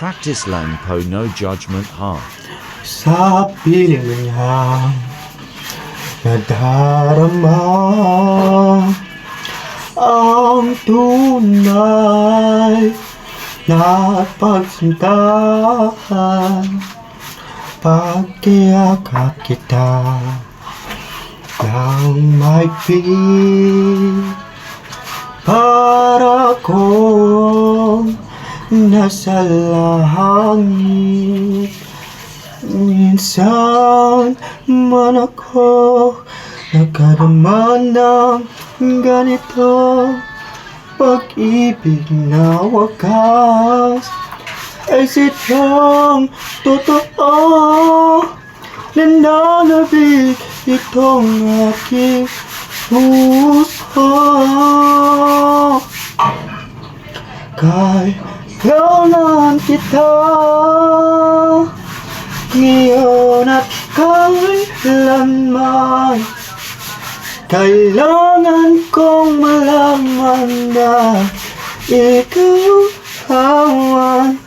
Practice lang po, no judgment ha. Sa piling niya nadarama ang tunay na pagsintahan. Pagkiyakap kita ng maigpit, para kong nasa langit. Minsan man ako nagkaroon ng ganito, pag-ibig na wakas ay sadyang totoo. Nananabig itong aking puso. Kailangan kita ngayon at kailanman. Kailangan kong malaman na ikaw ang